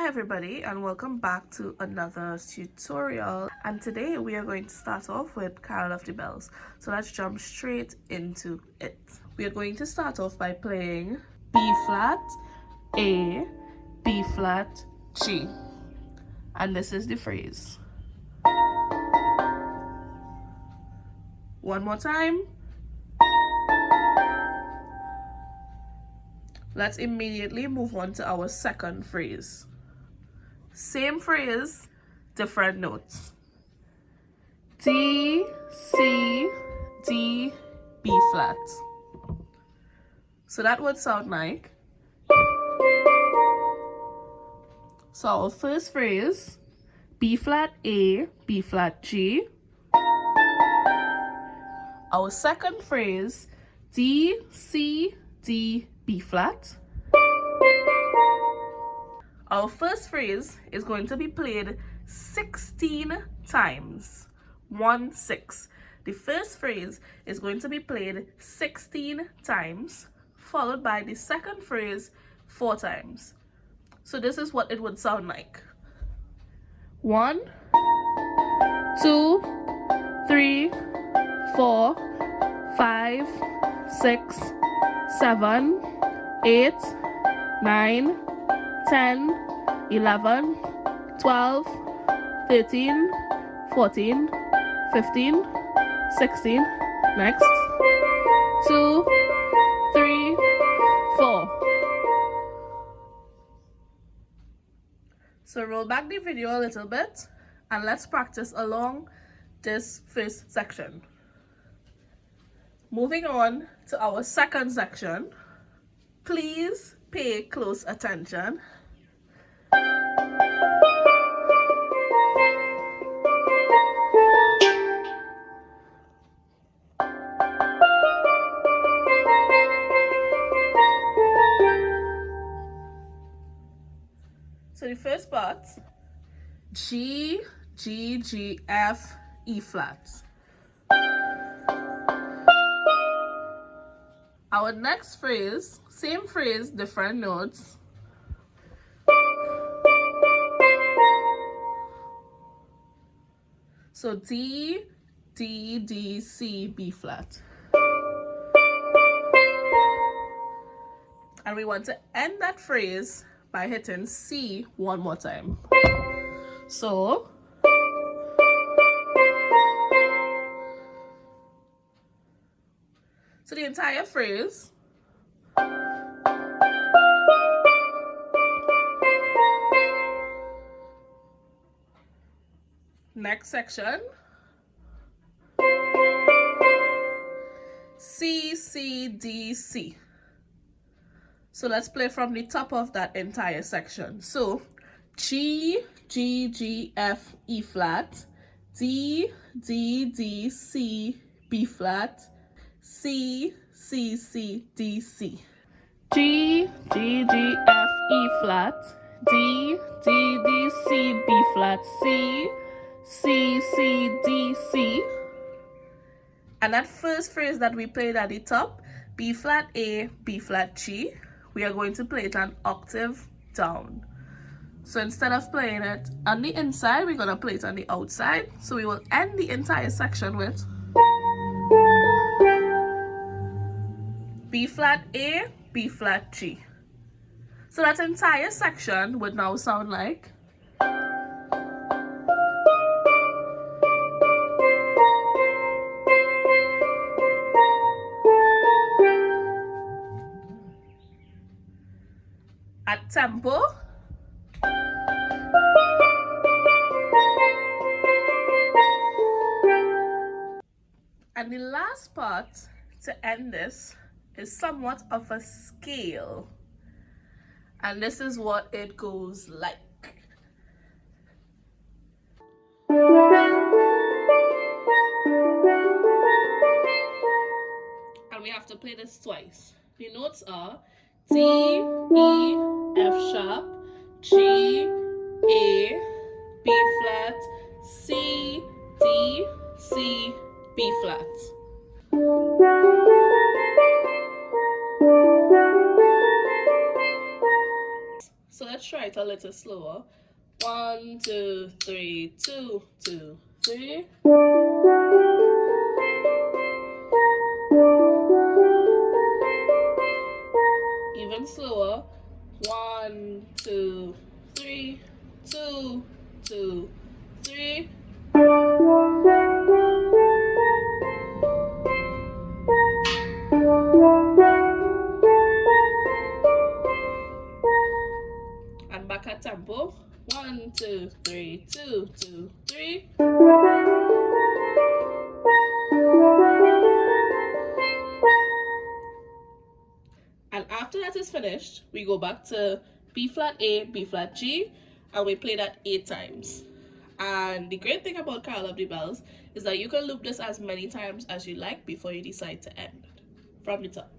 Hi everybody, and welcome back to another tutorial. And today we are going to start off with Carol of the Bells. So let's jump straight into it. We are going to start off by playing B flat, A, B flat, G. And this is the phrase. One more time. Let's immediately move on to our second phrase. Same phrase, different notes. D, C, D, B flat. So that would sound like. So our first phrase, B flat A, B flat G. Our second phrase, D, C, D, B flat. Our first phrase is going to be played 16 times. 1, 6. The first phrase is going to be played 16 times, followed by the second phrase 4 times. So this is what it would sound like. 1, 2, 3, 4, 5, 6, 7, 8, 9, 10, 11, 12, 13, 14, 15, 16, next, 2, 3, 4. So roll back the video a little bit and let's practice along this first section. Moving on to our second section, please pay close attention. So the first part, G, G, G, F, E flat. Our next phrase, same phrase, different notes. So D, D, D, C, B flat. And we want to end that phrase by hitting C one more time. So the entire phrase. Next section. C, C, D, C. So let's play from the top of that entire section. So G, G, G, F, E flat, D, D, D, C, B flat, C, C, C, D, C. G, G, G, F, E flat, D, D, D, C, B flat, C, C, C, D, C. And that first phrase that we played at the top, B flat A, B flat G, we are going to play it an octave down. So instead of playing it on the inside, we're going to play it on the outside. So we will end the entire section with B flat A, B flat G. So that entire section would now sound like at tempo. And the last part to end this is somewhat of a scale, and this is what it goes like. And we have to play this twice. The notes are D, E, F sharp, G, A, B flat, C, D, C, B flat. So let's try it a little slower. 1, 2, 3, 2, 2, 3. Even slower. 1, 2, 3, 2, 2, 3. And back at tempo. 1, 2, 3, 2, 2, 3. And after that is finished, we go back to B flat A, B flat G, and we play that 8 times. And the great thing about Carol of the Bells is that you can loop this as many times as you like before you decide to end from the top.